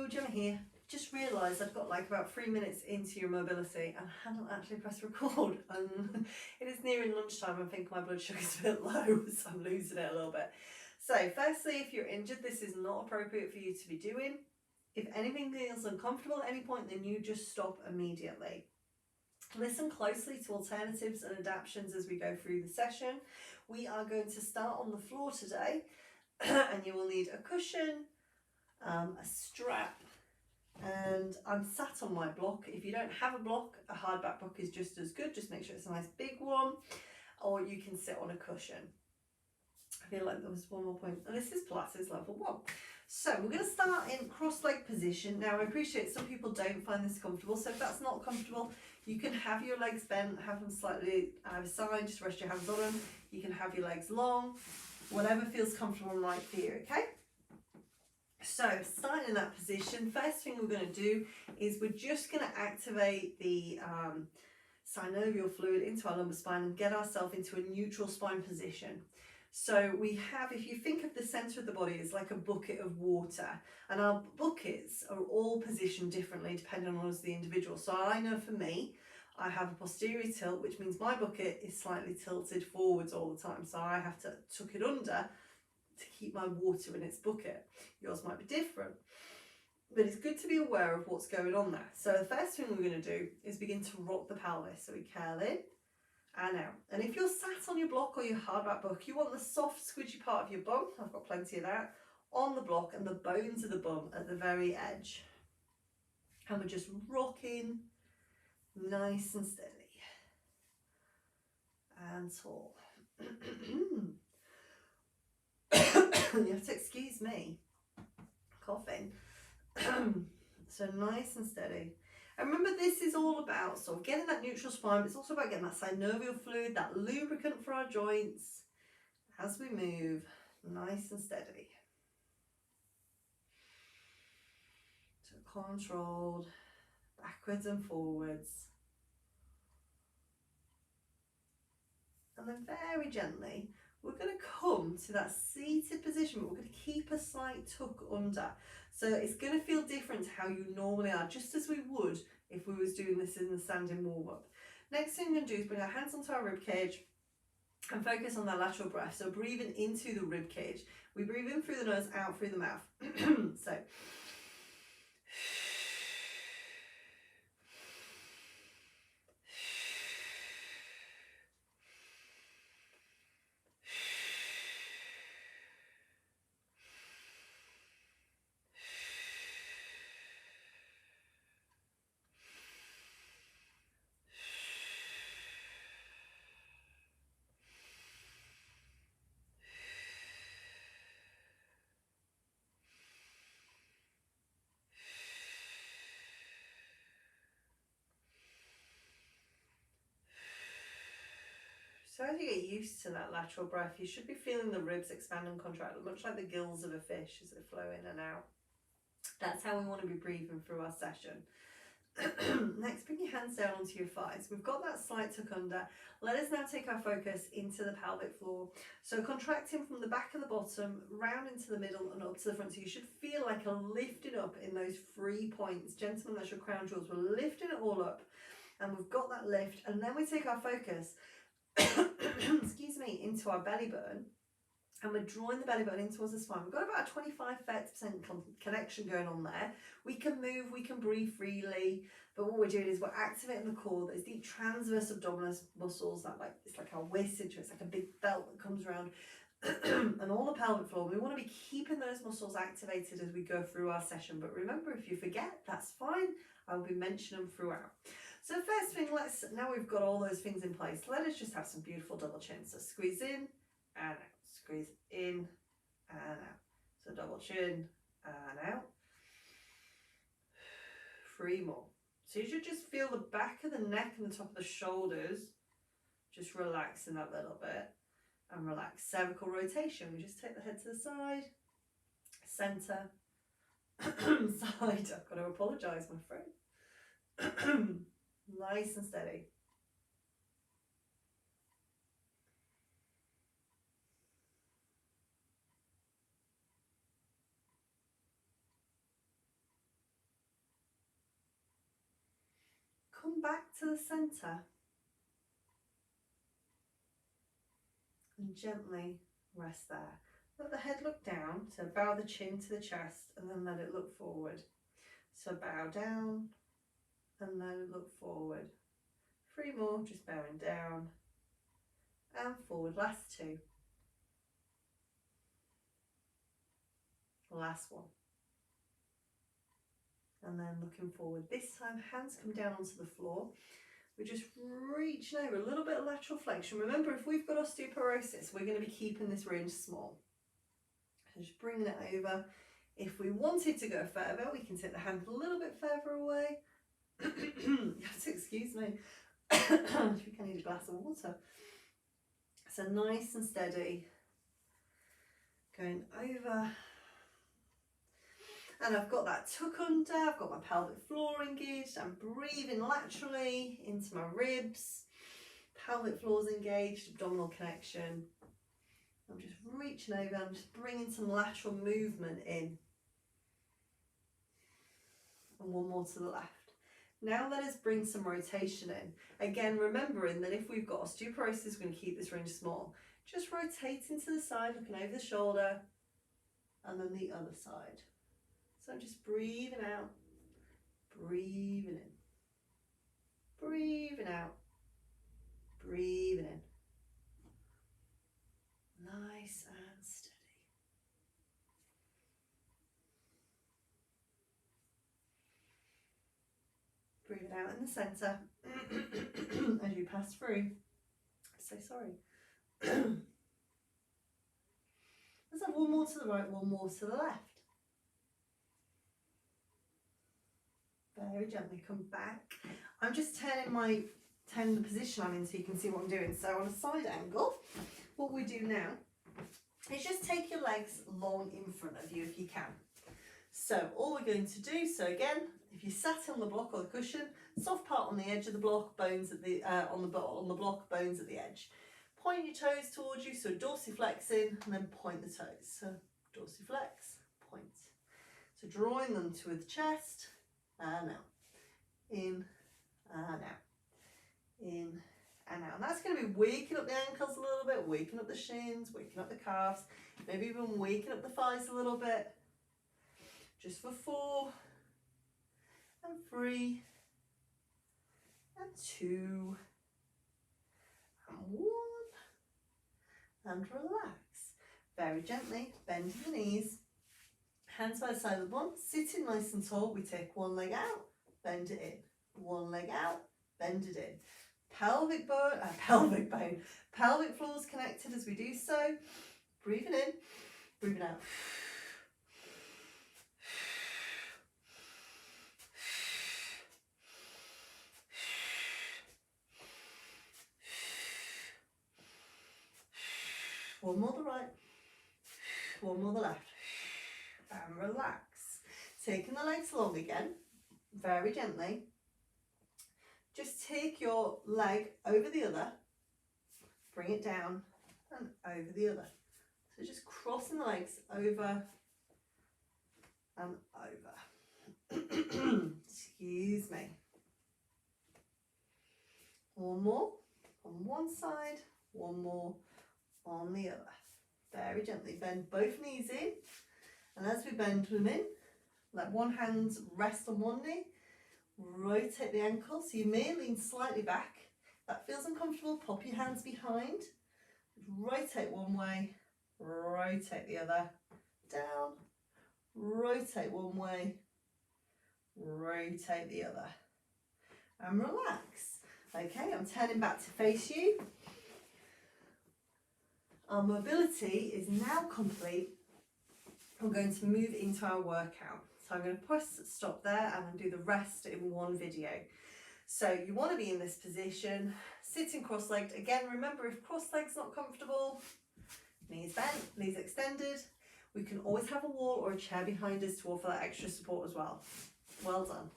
Gemma here. Just realised I've got like about 3 minutes into your mobility and I hadn't actually pressed record. It is nearing lunchtime. I think my blood sugar's a bit low, so I'm losing it a little bit. So firstly, if you're injured, this is not appropriate for you to be doing. If anything feels uncomfortable at any point, then you just stop immediately. Listen closely to alternatives and adaptations as we go through the session. We are going to start on the floor today and you will need a cushion, a strap, and I'm sat on my block. If you don't have a block, a hardback block is just as good. Just make sure it's a nice big one, or you can sit on a cushion. I feel like there was one more point, and this is Pilates level 1. So we're going to start in cross-leg position. Now I appreciate some people don't find this comfortable, so if that's not comfortable, you can have your legs bent, have them slightly either side, just rest your hands on them. You can have your legs long, whatever feels comfortable and right for you, okay? So starting in that position, first thing we're going to do is we're just going to activate the synovial fluid into our lumbar spine and get ourselves into a neutral spine position. So we have, if you think of the center of the body as like a bucket of water, and our buckets are all positioned differently depending on us, the individual. So I know for me, I have a posterior tilt, which means my bucket is slightly tilted forwards all the time. So I have to tuck it under to keep my water in its bucket. Yours might be different, but it's good to be aware of what's going on there. So the first thing we're going to do is begin to rock the pelvis. So we curl in and out. And if you're sat on your block or your hardback block, you want the soft squidgy part of your bum, I've got plenty of that, on the block and the bones of the bum at the very edge. And we're just rocking nice and steady and tall. You have to excuse me, coughing. So nice and steady. And remember, this is all about sort of getting that neutral spine, but it's also about getting that synovial fluid, that lubricant for our joints as we move nice and steady. So controlled, backwards and forwards. And then very gently, we're going to come to that seated position, but we're going to keep a slight tuck under. So it's going to feel different to how you normally are, just as we would if we was doing this in the standing warm-up. Next thing we're going to do is bring our hands onto our rib cage and focus on that lateral breath. So breathing into the rib cage. We breathe in through the nose, out through the mouth. So So as you get used to that lateral breath, you should be feeling the ribs expand and contract, much like the gills of a fish as they flow in and out. That's how we want to be breathing through our session. Next, bring your hands down onto your thighs. We've got that slight tuck under. Let us now take our focus into the pelvic floor. So contracting from the back of the bottom, round into the middle and up to the front. So you should feel like a lifting up in those 3 points. Gentlemen, that's your crown jewels. We're lifting it all up and we've got that lift. And then we take our focus excuse me, into our belly button, and we're drawing the belly button in towards the spine. We've got about a 25-30% connection going on there. We can move, we can breathe freely, but what we're doing is we're activating the core, those deep transverse abdominis muscles, that like it's like our waist cinch, it's like a big belt that comes around, and all the pelvic floor. We want to be keeping those muscles activated as we go through our session. But remember, if you forget, that's fine. I will be mentioning them throughout. So first thing, now we've got all those things in place, let us just have some beautiful double chins. So squeeze in and out, squeeze in and out. So double chin and out. 3 more. So you should just feel the back of the neck and the top of the shoulders just relaxing that little bit, and relax. Cervical rotation, we just take the head to the side, center, side. I've got to apologise, my friend. Nice and steady. back to the centre and gently rest there. Let the head look down, so bow the chin to the chest and then let it look forward. So bow down and let it look forward. 3 more, just bowing down and forward. Last 2. Last one. And then looking forward. This time, hands come down onto the floor. We're just reaching over, a little bit of lateral flexion. Remember, if we've got osteoporosis, we're going to be keeping this range small. So just bringing it over. If we wanted to go further, we can take the hand a little bit further away. Excuse me. I think I need a glass of water. So nice and steady. Going over. And I've got that tuck under, I've got my pelvic floor engaged, I'm breathing laterally into my ribs, pelvic floor's engaged, abdominal connection. I'm just reaching over, I'm just bringing some lateral movement in. And one more to the left. Now let us bring some rotation in. Again, remembering that if we've got osteoporosis, we're going to keep this range small. Just rotating to the side, looking over the shoulder, and then the other side. So I'm just breathing out, breathing in, breathing out, breathing in. Nice and steady. Breathe it out in the centre as you pass through. So sorry. Let's have one more to the right, one more to the left. Very gently come back. I'm just turning the position I'm in so you can see what I'm doing. So on a side angle, what we do now is just take your legs long in front of you if you can. So all we're going to do, so again, if you sat on the block or the cushion, soft part on the edge of the block, bones at the on the block, bones at the edge. Point your toes towards you, so dorsiflexing, and then point the toes. So dorsiflex, point. So drawing them to the chest, and out. In and out. In and out. And that's going to be waking up the ankles a little bit, waking up the shins, waking up the calves, maybe even waking up the thighs a little bit. Just for 4, and 3, and 2, and 1, and relax. Very gently, bend the knees, hands by the side of the bum, sitting nice and tall. We take one leg out, bend it in, one leg out, bend it in. Pelvic floor is connected as we do so. Breathing in, breathing out. One more the right, one more the left, and relax. Taking the legs long again, very gently. Just take your leg over the other, bring it down and over the other. So just crossing the legs over and over. Excuse me. One more on one side, one more on the other. Very gently bend both knees in, and as we bend them in, let one hand rest on one knee, rotate the ankle, so you may lean slightly back. If that feels uncomfortable, pop your hands behind, rotate one way, rotate the other, down, rotate one way, rotate the other, and relax. Okay, I'm turning back to face you. Our mobility is now complete. We're going to move into our workout. So I'm going to press stop there and I'll do the rest in one video. So you want to be in this position, sitting cross-legged. Again, remember, if cross-legged's not comfortable, knees bent, knees extended. We can always have a wall or a chair behind us to offer that extra support as well. Well done.